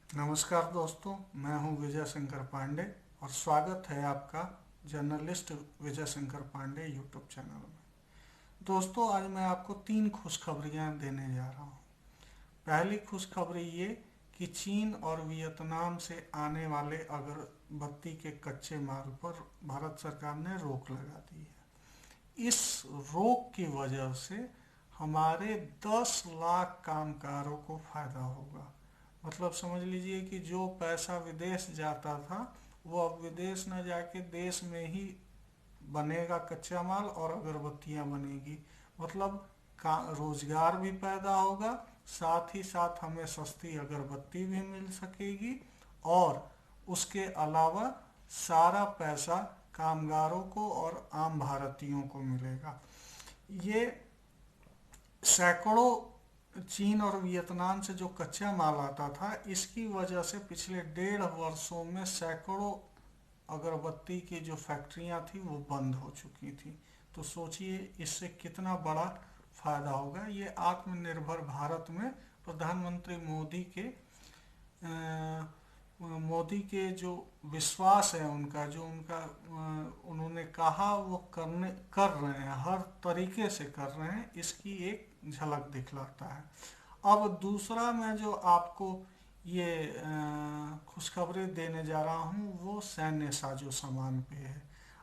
नमस्कार दोस्तों, मैं हूं विजय शंकर पांडे और स्वागत है आपका journalist Vijay Shankar Pandey YouTube channel में। दोस्तों, आज मैं आपको 3 खुशखबरियां देने जा रहा हूं। पहली खुशखबरी ये कि चीन और वियतनाम से आने वाले अगरबत्ती के कच्चे माल पर भारत सरकार ने रोक लगा दी है। इस रोक की वजह से हमारे 10 लाख कामगारों को फायदा होगा। मतलब समझ लीजिए कि जो पैसा विदेश जाता था वो अब विदेश न जाके देश में ही बनेगा कच्चा माल और अगरबत्तियां बनेगी। मतलब का रोजगार भी पैदा होगा, साथ ही साथ हमें सस्ती अगरबत्ती भी मिल सकेगी और उसके अलावा सारा पैसा कामगारों को और आम भारतीयों को मिलेगा। ये सैकड़ों चीन और वियतनाम से जो कच्चा माल आता था, इसकी वजह से पिछले 1.5 वर्षों में सैकड़ों अगरबत्ती की जो फैक्ट्रियां थी वो बंद हो चुकी थी। तो सोचिए इससे कितना बड़ा फायदा होगा। ये आत्मनिर्भर भारत में प्रधानमंत्री मोदी के जो विश्वास है, उनका जो उन्होंने कहा वो कर रहे हैं, हर तरीके से कर रहे हैं, इसकी एक झलक दिखलाता है। अब दूसरा मैं जो आपको ये खुशखबरी देने जा रहा हूँ वो सैन्य साजो सामान पे है।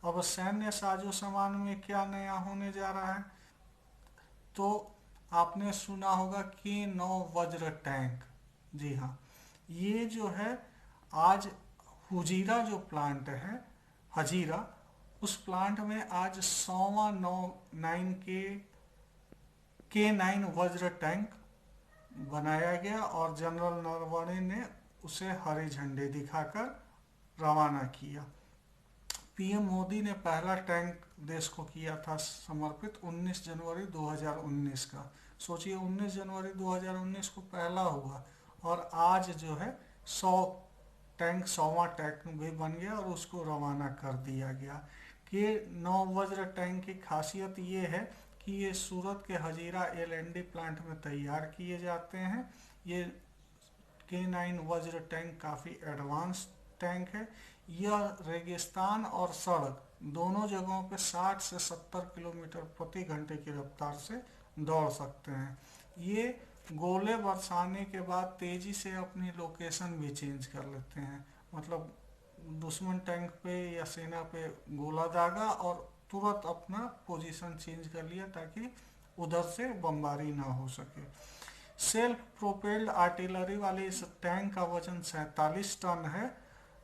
अब सैन्य साजो सामान में क्या नया होने जा रहा है, तो आपने सुना होगा K9 वज्र टैंक। जी हाँ, ये जो है आज हुजीरा जो प्लांट है, हजीरा, उस प्लांट में आज 100वां 9 वज्र टैंक बनाया गया और जनरल नरवणे ने उसे हरी झंडी दिखाकर रवाना किया। पीएम मोदी ने पहला टैंक देश को किया था समर्पित 19 जनवरी 2019 का। सोचिए 19 जनवरी 2019 को पहला हुआ और आज जो है 100वां टैंक भी बन गया और उसको रवाना कर दिया गया। कि 9 वज्र टैंक की खासियत ये है कि ये सूरत के हजीरा LND प्लांट में तैयार किए जाते हैं। ये K9 वज्र टैंक काफ़ी एडवांस टैंक है। यह रेगिस्तान और सड़क दोनों जगहों पे 60 से 70 किलोमीटर प्रति घंटे की रफ्तार से दौड़ सकते हैं। ये गोले बरसाने के बाद तेजी से अपनी लोकेशन भी चेंज कर लेते हैं। मतलब दुश्मन टैंक पे या सेना पे गोला दागा और तुरंत अपना पोजीशन चेंज कर लिया ताकि उधर से बमबारी ना हो सके। सेल्फ प्रोपेल्ड आर्टिलरी वाले इस टैंक का वजन 47 टन है,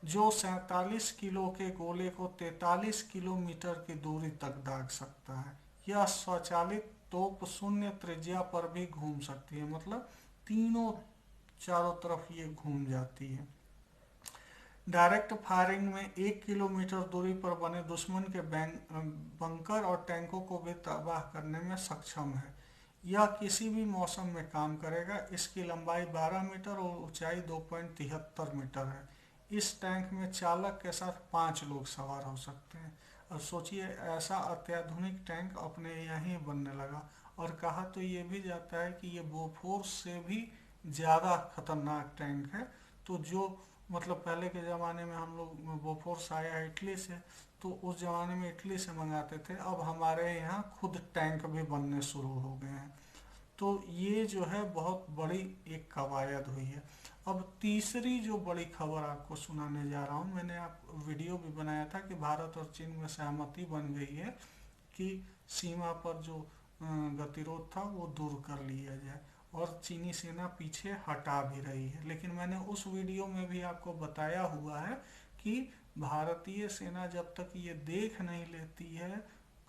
जो 47 किलो के गोले को 43 किलोमीटर की दूरी तक दाग सकता है। यह स्वचालित तोप शून्य त्रिज्या पर भी घूम सकती है, मतलब तीनों चारों तरफ ये घूम जाती है। डायरेक्ट फायरिंग में 1 किलोमीटर दूरी पर बने दुश्मन के बंकर और टैंकों को भी तबाह करने में सक्षम है। यह किसी भी मौसम में काम करेगा। इसकी लंबाई 12 मीटर और ऊंचाई 2.73 मीटर है। इस टैंक में चालक के साथ 5 लोग सवार हो सकते हैं। अब सोचिए ऐसा अत्याधुनिक टैंक अपने यहाँ ही बनने लगा। और कहा तो ये भी जाता है कि ये बोफोर्स से भी ज़्यादा खतरनाक टैंक है। तो जो मतलब पहले के ज़माने में हम लोग बोफोर्स आया इटली से, तो उस ज़माने में इटली से मंगाते थे। अब हमारे यहाँ खुद टैंक भी बनने शुरू हो गए हैं। तो ये जो है बहुत बड़ी एक कवायद हुई है। अब तीसरी जो बड़ी खबर आपको सुनाने जा रहा हूँ, मैंने आप वीडियो भी बनाया था कि भारत और चीन में सहमति बन गई है कि सीमा पर जो गतिरोध था वो दूर कर लिया जाए और चीनी सेना पीछे हटा भी रही है। लेकिन मैंने उस वीडियो में भी आपको बताया हुआ है कि भारतीय सेना जब तक ये देख नहीं लेती है,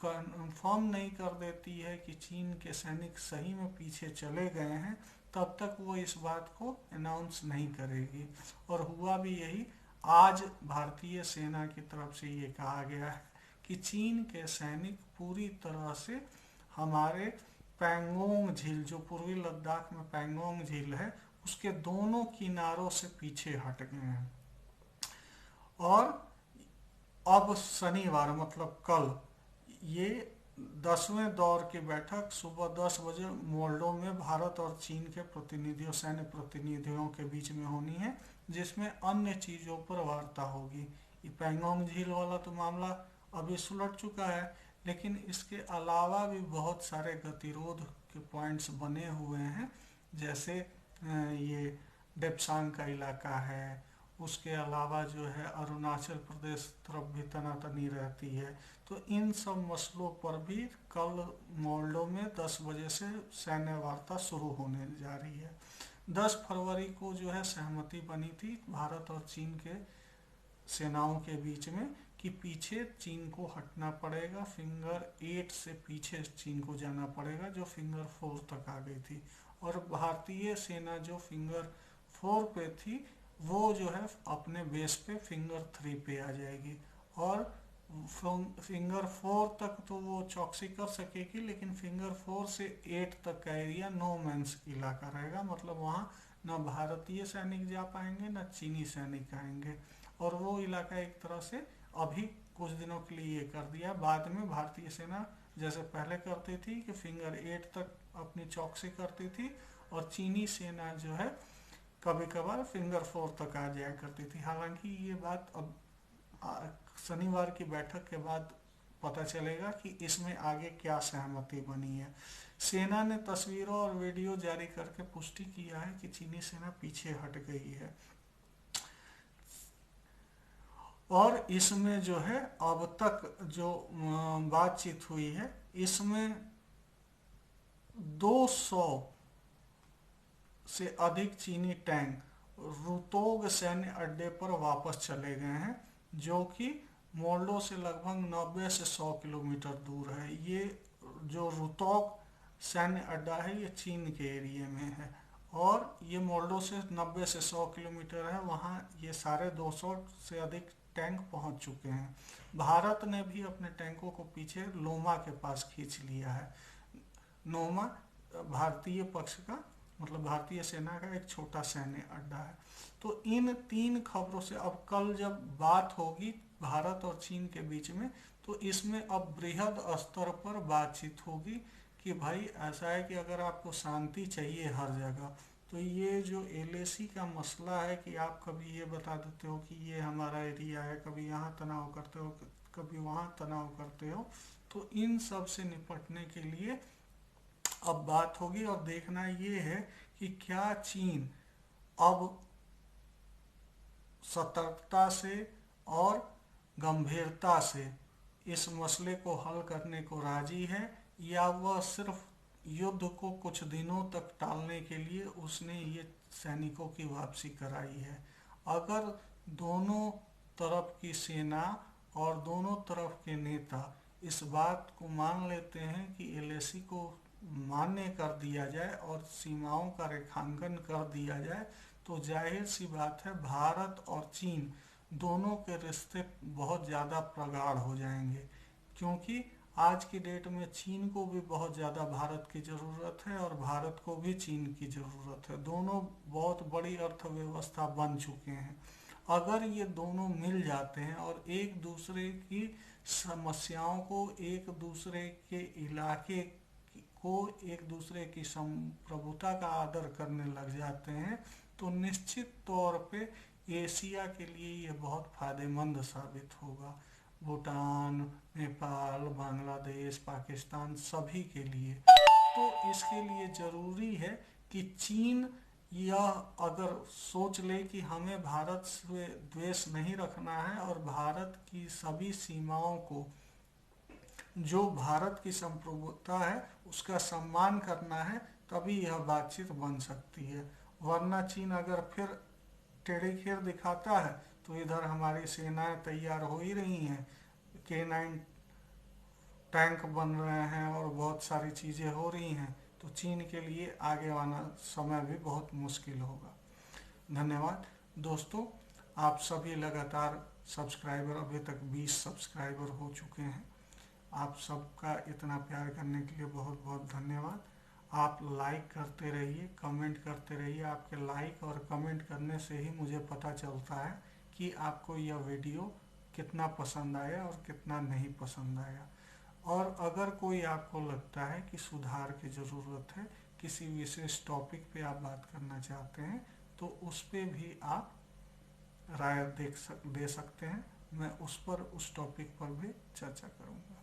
कंफर्म नहीं कर देती है कि चीन के सैनिक सही में पीछे चले गए हैं, तब तक वो इस बात को अनाउंस नहीं करेगी। और हुआ भी यही। आज भारतीय सेना की तरफ से ये कहा गया है कि चीन के सैनिक पूरी तरह से हमारे पैंगोंग झील, जो पूर्वी लद्दाख में पैंगोंग झील है, उसके दोनों किनारों से पीछे हट गए हैं। और अब शनिवार मतलब कल ये 10वें दौर की बैठक सुबह 10 बजे मोल्डो में भारत और चीन के प्रतिनिधियों, सैन्य प्रतिनिधियों के बीच में होनी है, जिसमें अन्य चीज़ों पर वार्ता होगी। ये पैंगोंग झील वाला तो मामला अभी सुलट चुका है, लेकिन इसके अलावा भी बहुत सारे गतिरोध के पॉइंट्स बने हुए हैं। जैसे ये डेप्सांग का इलाका है, उसके अलावा जो है अरुणाचल प्रदेश तरफ भी तनातनी रहती है। तो इन सब मसलों पर भी कल मोल्डो में 10 बजे से सैन्य वार्ता शुरू होने जा रही है। 10 फरवरी को जो है सहमति बनी थी भारत और चीन के सेनाओं के बीच में कि पीछे चीन को हटना पड़ेगा, फिंगर 8 से पीछे चीन को जाना पड़ेगा, जो फिंगर 4 तक आ गई थी। और भारतीय सेना जो फिंगर 4 पे थी वो जो है अपने बेस पे फिंगर 3 पे आ जाएगी। और फिंगर 4 तक तो वो चौकसी कर सकेगी, लेकिन फिंगर 4 से 8 तक का एरिया नो मैंस इलाका रहेगा, मतलब वहाँ न भारतीय सैनिक जा पाएंगे न चीनी सैनिक आएंगे। और वो इलाका एक तरह से अभी कुछ दिनों के लिए ये कर दिया। बाद में भारतीय सेना जैसे पहले करती थी कि फिंगर 8 तक अपनी चौकसी करती थी, और चीनी सेना जो है कभी कभार फिंगर 4 तक आ जाया करती थी। हालांकि ये बात अब शनिवार की बैठक के बाद पता चलेगा कि इसमें आगे क्या सहमति बनी है। सेना ने तस्वीरों और वीडियो जारी करके पुष्टि किया है कि चीनी सेना पीछे हट गई है। और इसमें जो है अब तक जो बातचीत हुई है, इसमें 200 से अधिक चीनी टैंक रुतोग सैन्य अड्डे पर वापस चले गए हैं, जो कि मोल्डो से लगभग 90 से 100 किलोमीटर दूर है। ये जो रुतोग सैन्य अड्डा है ये चीन के एरिया में है, और ये मोल्डो से 90 से 100 किलोमीटर है। वहाँ ये सारे 200 से अधिक टैंक पहुँच चुके हैं। भारत ने भी अपने टैंकों को पीछे लोमा के पास खींच लिया है। नोमा भारतीय पक्ष का, मतलब भारतीय सेना का एक छोटा सैन्य अड्डा है। तो इन 3 खबरों से अब कल जब बात होगी भारत और चीन के बीच में, तो इसमें अब बृहद स्तर पर बातचीत होगी कि भाई ऐसा है कि अगर आपको शांति चाहिए हर जगह, तो ये जो LAC का मसला है कि आप कभी ये बता देते हो कि ये हमारा एरिया है, कभी यहाँ तनाव करते हो, कभी वहाँ तनाव करते हो, तो इन सब से निपटने के लिए अब बात होगी। और देखना ये है कि क्या चीन अब सतर्कता से और गंभीरता से इस मसले को हल करने को राजी है, या वह सिर्फ युद्ध को कुछ दिनों तक टालने के लिए उसने ये सैनिकों की वापसी कराई है। अगर दोनों तरफ की सेना और दोनों तरफ के नेता इस बात को मान लेते हैं कि LAC को मान्य कर दिया जाए और सीमाओं का रेखांकन कर दिया जाए, तो जाहिर सी बात है भारत और चीन दोनों के रिश्ते बहुत ज़्यादा प्रगाढ़ हो जाएंगे। क्योंकि आज की डेट में चीन को भी बहुत ज़्यादा भारत की ज़रूरत है और भारत को भी चीन की ज़रूरत है। दोनों बहुत बड़ी अर्थव्यवस्था बन चुके हैं। अगर ये दोनों मिल जाते हैं और एक दूसरे की समस्याओं को, एक दूसरे के इलाके को, एक दूसरे की संप्रभुता का आदर करने लग जाते हैं, तो निश्चित तौर पे एशिया के लिए ये बहुत फायदेमंद साबित होगा। भूटान, नेपाल, बांग्लादेश, पाकिस्तान सभी के लिए। तो इसके लिए ज़रूरी है कि चीन यह अगर सोच ले कि हमें भारत से द्वेष नहीं रखना है और भारत की सभी सीमाओं को, जो भारत की संप्रभुता है उसका सम्मान करना है, तभी यह बातचीत बन सकती है। वरना चीन अगर फिर टेढ़ी खीर दिखाता है, तो इधर हमारी सेनाएं तैयार हो ही रही हैं, K9 टैंक बन रहे हैं और बहुत सारी चीज़ें हो रही हैं, तो चीन के लिए आगे आना समय भी बहुत मुश्किल होगा। धन्यवाद दोस्तों, आप सभी लगातार सब्सक्राइबर, अभी तक 20 सब्सक्राइबर हो चुके हैं। आप सबका इतना प्यार करने के लिए बहुत बहुत धन्यवाद। आप लाइक करते रहिए, कमेंट करते रहिए। आपके लाइक और कमेंट करने से ही मुझे पता चलता है कि आपको यह वीडियो कितना पसंद आया और कितना नहीं पसंद आया। और अगर कोई आपको लगता है कि सुधार की ज़रूरत है, किसी विशेष टॉपिक पे आप बात करना चाहते हैं, तो उस पे भी आप राय दे सकते हैं। मैं उस टॉपिक पर भी चर्चा करूंगा।